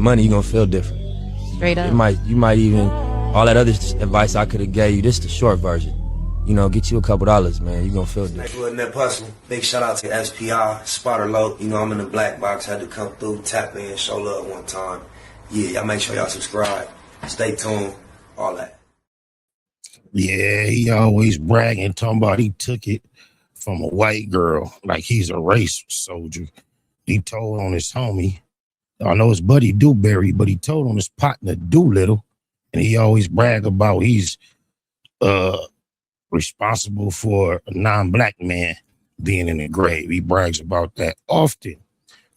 money, you're gonna feel different. Straight up. You might even, all that other advice I could have gave you, this is the short version. You know, get you a couple dollars, man. You're gonna feel different. Like Nip Hustle. Big shout out to SPI, Spotter Low. You know, I'm in the black box. Had to come through, tap in, show love one time. Yeah, y'all make sure y'all subscribe. Stay tuned. All that. Yeah, he always bragging, talking about he took it from a white girl, like he's a race soldier. He told on his homie, I know his buddy Dewberry, but he told on his partner Doolittle, and he always brag about he's responsible for a non-black man being in the grave. He brags about that often.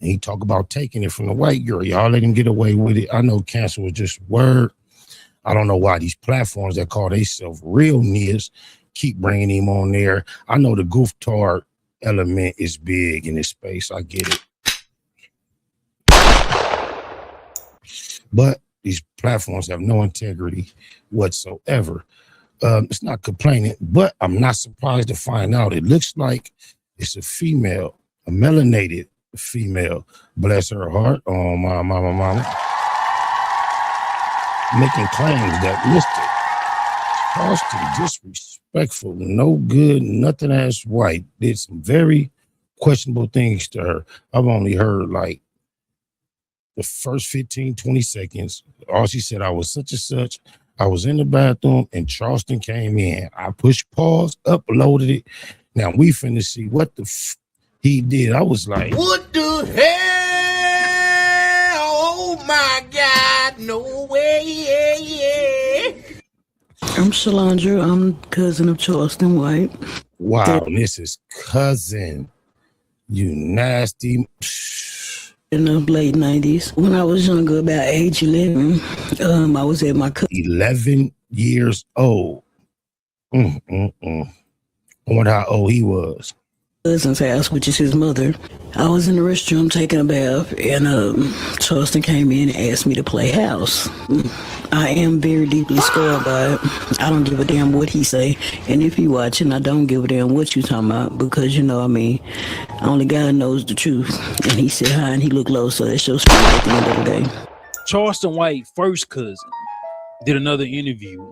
And he talk about taking it from the white girl. Y'all let him get away with it. I know cancer was just word. I don't know why these platforms that call themselves real niggas keep bringing him on there. I know the goof tard element is big in this space. I get it. But these platforms have no integrity whatsoever. It's not complaining, but I'm not surprised to find out it looks like it's a female, a melanated female, bless her heart, oh my mama, making claims that Mr. Charleston, disrespectful, no good, nothing as white, did some very questionable things to her. I've only heard like the first 15, 20 seconds. All she said, I was such and such. I was in the bathroom and Charleston came in. I pushed pause, uploaded it. Now we finna see what the he did. I was like, what the hell? Oh my God, no way. I'm Shalandra. I'm cousin of Charleston White. Wow, this is cousin. You nasty. In the late 90s. When I was younger, about age 11, I was at my 11 years old. I wonder how old he was. Cousin's house, which is his mother. I was in the restroom taking a bath, and Charleston came in and asked me to play house. I am very deeply scarred by it. I don't give a damn what he say, and if he watching, I don't give a damn what you talking about, because you know, I mean, only God knows the truth. And he sit high and he look low, so that's your spirit at the end of the day. Charleston White first cousin did another interview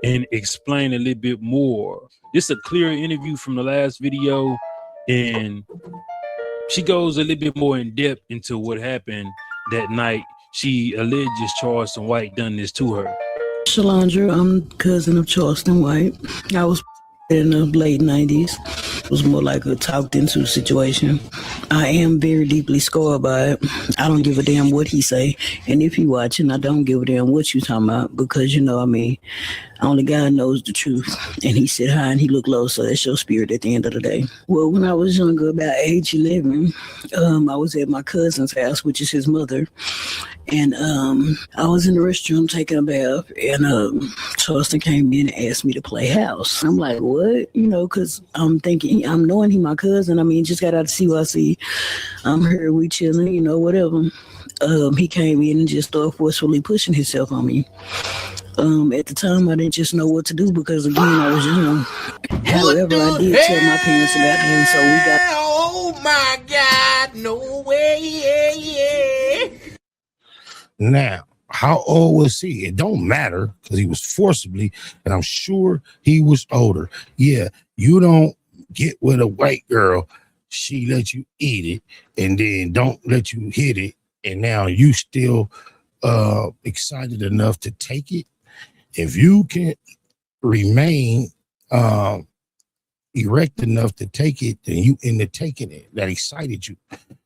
and explain a little bit more. This is a clear interview from the last video, and she goes a little bit more in depth into what happened that night. She alleges Charleston White done this to her. Shalandra, I'm cousin of Charleston White. I was in the late 90s. It was more like a talked into situation. I am very deeply scarred by it. I don't give a damn what he say. And if he watching, I don't give a damn what you talking about, because you know, I mean, only God knows the truth. And he sit high and he look low, so that's your spirit at the end of the day. Well, when I was younger, about age 11, I was at my cousin's house, which is his mother. And I was in the restroom taking a bath, and Charleston came in and asked me to play house. I'm like, what? You know, because I'm thinking, I'm knowing he my cousin. I mean, just got out of CYC. I'm here, we chilling, you know, whatever. He came in and just started forcefully pushing himself on me. At the time, I didn't just know what to do, because again, I was young. However, I did tell my parents about him, so we got. Oh my God, no way. Now, how old was he? It don't matter, because he was forcibly, and I'm sure he was older. Yeah, you don't get with a white girl, she let you eat it, and then don't let you hit it, and now you still excited enough to take it. If you can remain erect enough to take it, then you into taking it. That excited you,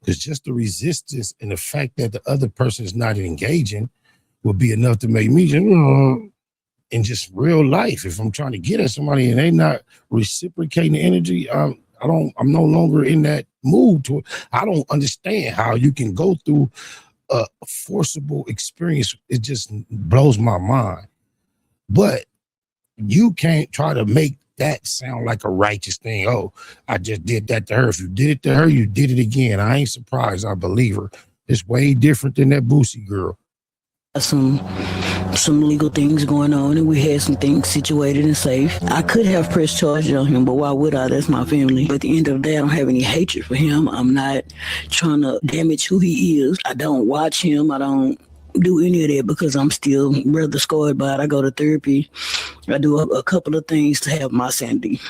because just the resistance and the fact that the other person is not engaging would be enough to make me just, in just real life. If I'm trying to get at somebody and they not reciprocating the energy, I'm no longer in that mood to it. I don't understand how you can go through a forcible experience. It just blows my mind. But you can't try to make that sound like a righteous thing. Oh, I just did that to her. If you did it to her, you did it again. I ain't surprised. I believe her. It's way different than that Boosie girl. Some some legal things going on, and we had some things situated and safe. I could have pressed charges on him, but why would I? That's my family. But at the end of the day, I don't have any hatred for him. I'm not trying to damage who he is. I don't watch him. I don't do any of that because I'm still rather scarred by it. I go to therapy. I do a couple of things to have my sanity.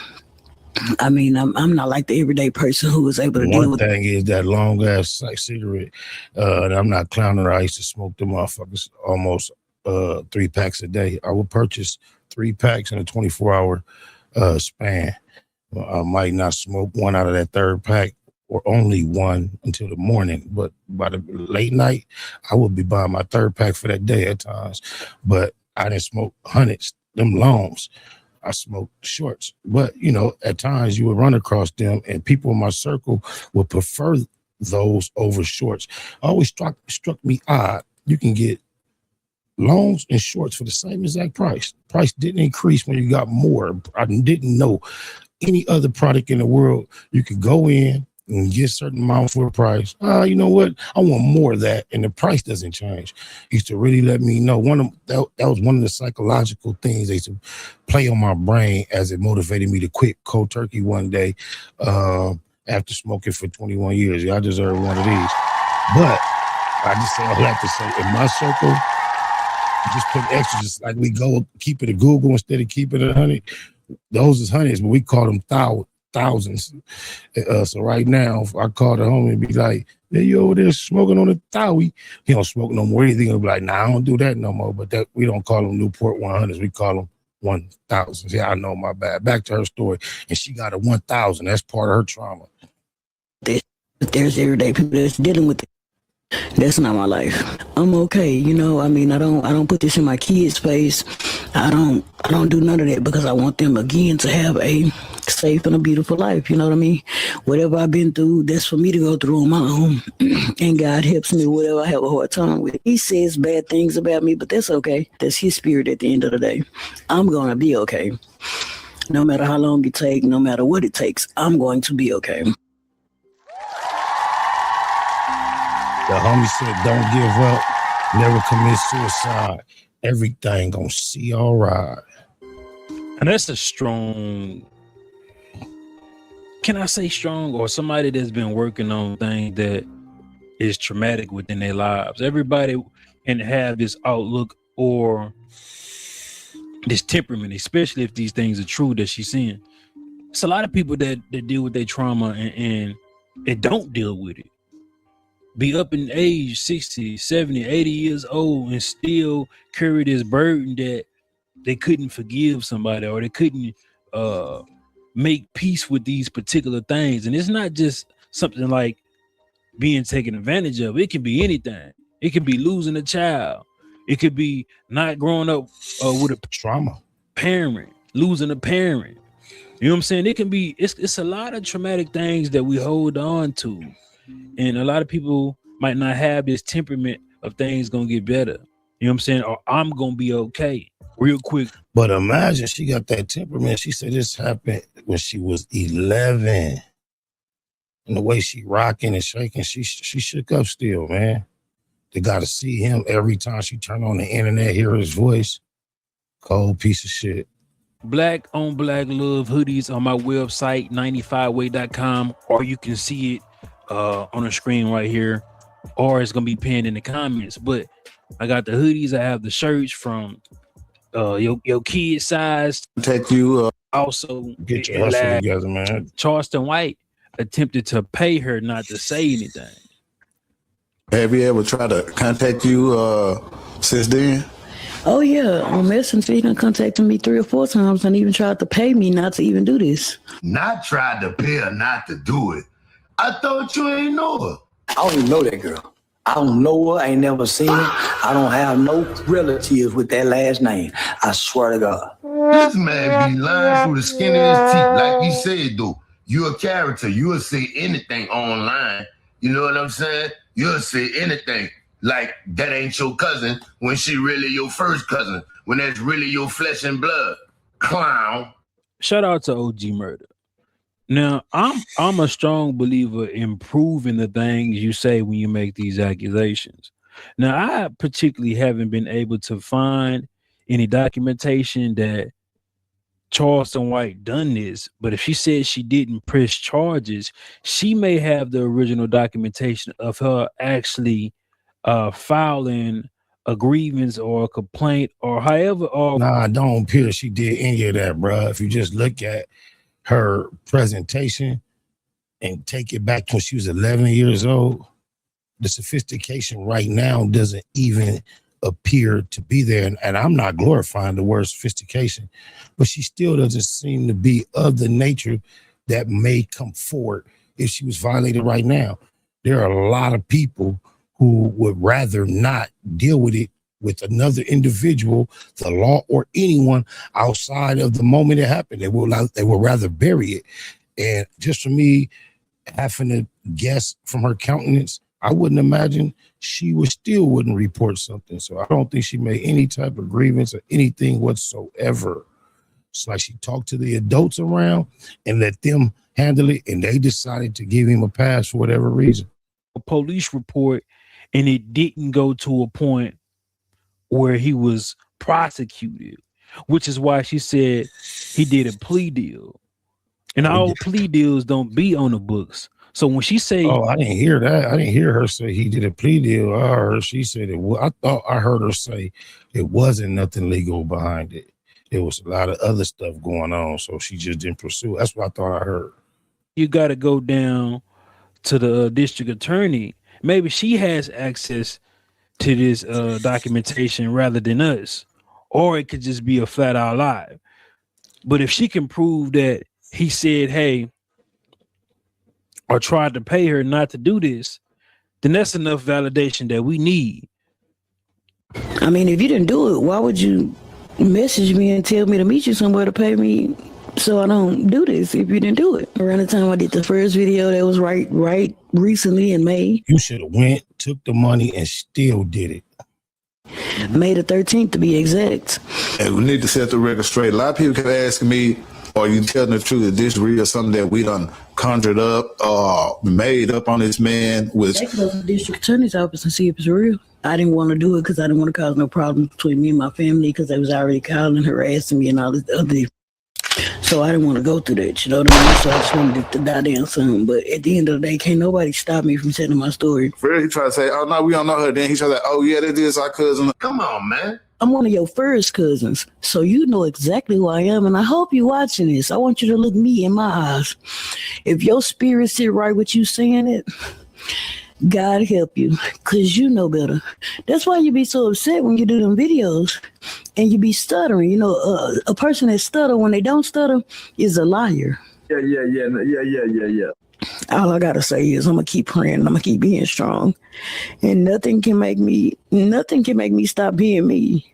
I mean, I'm not like the everyday person who is able to deal with. One thing is that long ass cigarette. And I'm not clowning her. I used to smoke them motherfuckers almost 3 packs a day. I would purchase 3 packs in a 24-hour span. I might not smoke one out of that third pack or only one until the morning. But by the late night, I would be buying my third pack for that day at times. But I didn't smoke hundreds, them longs. I smoked shorts. But, you know, at times you would run across them and people in my circle would prefer those over shorts. Always struck me odd. You can get longs and shorts for the same exact price. Price didn't increase when you got more. I didn't know any other product in the world. You could go in and get a certain amount for a price. You know what? I want more of that, and the price doesn't change. Used to really let me know. That was one of the psychological things they used to play on my brain as it motivated me to quit cold turkey one day after smoking for 21 years. I deserve one of these. But I just say all that to say, in my circle, just put extra, just like we go keep it a Google instead of keeping it 100. Those is hundreds, but we call them thousands. So right now, if I call the homie and be like, "Hey, you over there smoking on the Thowie?" He don't smoke no more. Anything, he'll be like, "Nah, I don't do that no more." But that we don't call them Newport 100s. We call them 1000s. Yeah, I know, my bad. Back to her story, and she got a 1000. That's part of her trauma. There's everyday people that's dealing with it. That's not my life. I'm okay, you know. I mean, I don't put this in my kids' face. I don't do none of that because I want them again to have a safe and a beautiful life. You know what I mean? Whatever I've been through, that's for me to go through on my own. And God helps me whatever I have a hard time with. He says bad things about me, but that's okay. That's his spirit at the end of the day. I'm gonna be okay. No matter how long it takes, no matter what it takes, I'm going to be okay. The homie said, "Don't give up, never commit suicide. Everything gonna see all right." And that's a strong, can I say strong, or somebody that's been working on things that is traumatic within their lives. Everybody can have this outlook or this temperament, especially if these things are true that she's seeing. It's a lot of people that deal with their trauma and don't deal with it. Be up in age 60, 70, 80 years old and still carry this burden that they couldn't forgive somebody or they couldn't make peace with these particular things. And it's not just something like being taken advantage of. It can be anything. It could be losing a child. It could be not growing up with a Trauma. parent, losing a parent. You know what I'm saying? It can be, it's a lot of traumatic things that we hold on to. And a lot of people might not have this temperament of things gonna get better. You know what I'm saying? Or I'm gonna be okay real quick. But imagine she got that temperament. She said this happened when she was 11. And the way she rocking and shaking, she shook up still, man. They got to see him every time she turn on the internet, hear his voice. Cold piece of shit. Black on Black Love hoodies on my website, 95way.com, or you can see it on the screen right here, or it's gonna be pinned in the comments. But I got the hoodies, I have the shirts from your kid size. Contact you. Also, Get your hustle together, man. Charleston White attempted to pay her not to say anything. Have you ever tried to contact you since then? Oh yeah, on Messenger, he done contacted me 3 or 4 times and even tried to pay me not to even do this. Not tried to pay her not to do it. I thought you ain't know her. I don't even know that girl. I don't know her. I ain't never seen her. I don't have no relatives with that last name. I swear to God. This man be lying through the skin of his teeth. Like you said, though, you a character. You'll say anything online. You know what I'm saying? You'll say anything. Like that ain't your cousin when she really your first cousin. When that's really your flesh and blood. Clown. Shout out to OG Murder. Now, I'm a strong believer in proving the things you say when you make these accusations. Now, I particularly haven't been able to find any documentation that Charleston White done this, but if she said she didn't press charges, she may have the original documentation of her actually filing a grievance or a complaint or however. Or Nah, it don't appear she did any of that, bro. If you just look at her presentation and take it back to when she was 11 years old, the sophistication right now doesn't even appear to be there. And I'm not glorifying the word sophistication, but she still doesn't seem to be of the nature that may come forward if she was violated right now. There are a lot of people who would rather not deal with it with another individual, the law, or anyone outside of the moment it happened. They will rather bury it. And just for me, having to guess from her countenance, I wouldn't imagine she wouldn't report something. So I don't think she made any type of grievance or anything whatsoever. It's like she talked to the adults around and let them handle it, and they decided to give him a pass for whatever reason. a police report, and it didn't go to a point where he was prosecuted, which is why she said he did a plea deal. And all plea deals don't be on the books. So when she say, "Oh, I didn't hear that. I didn't hear her say he did a plea deal." I heard she said it. I thought I heard her say it wasn't nothing legal behind it. There was a lot of other stuff going on, so she just didn't pursue. That's what I thought I heard. You got to go down to the district attorney. Maybe she has access to this documentation rather than us, or it could just be a flat out lie. But if she can prove that he said, "Hey," or tried to pay her not to do this, then that's enough validation that we need. I mean, if you didn't do it, why would you message me and tell me to meet you somewhere to pay me so I don't do this if you didn't do it? Around the time I did the first video, that was right recently in May. You should have went, took the money, and still did it. May the 13th to be exact. And we need to set the record straight. A lot of people kept asking me, "Are you telling the truth? Is this real? Something that we done conjured up or made up on this man?" Which They could go to the district attorney's office and see if it's real. I didn't want to do it because I didn't want to cause no problems between me and my family, because they was already calling, harassing me and all this other. So I didn't want to go through that, you know what I mean? So I just wanted to die down soon. But at the end of the day, can't nobody stop me from telling my story. he tried to say, "Oh no, we don't know her." Then he tried to, "Oh yeah, that is our cousin." Come on, man. I'm one of your first cousins, so you know exactly who I am, and I hope you're watching this. I want you to look me in my eyes. If your spirit sit right with you saying it, God help you, because you know better. That's why you be so upset when you do them videos and you be stuttering. You know, a person that stutter when they don't stutter is a liar. Yeah. All I gotta say is I'm gonna keep praying and I'm gonna keep being strong. And nothing can make me stop being me.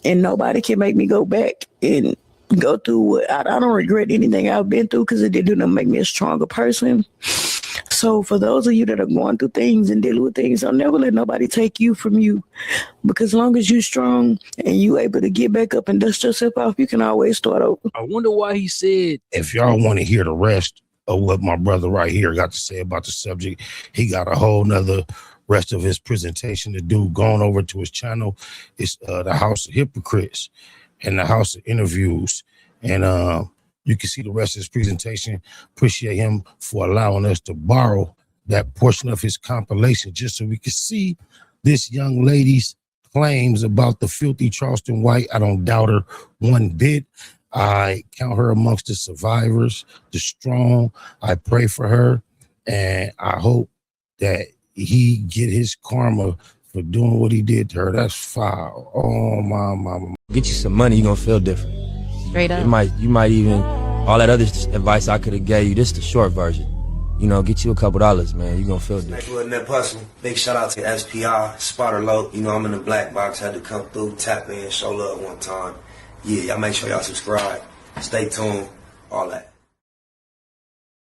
And nobody can make me go back and go through what I don't regret anything I've been through, because it didn't make me a stronger person. So for those of you that are going through things and dealing with things, don't never let nobody take you from you. Because as long as you're strong and you able to get back up and dust yourself off, you can always start over. I wonder why he said, If y'all want to hear the rest of what my brother right here got to say about the subject, he got a whole nother rest of his presentation to do. Going over to his channel, it's the House of Hypocrites and the House of Interviews, and you can see the rest of his presentation. Appreciate him for allowing us to borrow that portion of his compilation just so we can see this young lady's claims about the filthy Charleston White. I don't doubt her one bit. I count her amongst the survivors, the strong. I pray for her, and I hope that he get his karma for doing what he did to her. That's foul. Oh, my mama. Get you some money, you're gonna feel different. Straight up. You might even, all that other advice I could have gave you, this is the short version. You know, get you a couple dollars, man. You're gonna feel different. Wasn't that personal? Big shout out to SPI, Spotter Low. You know, I'm in the black box, had to come through, tap in, show love one time. Yeah, y'all make sure y'all subscribe. Stay tuned, all that.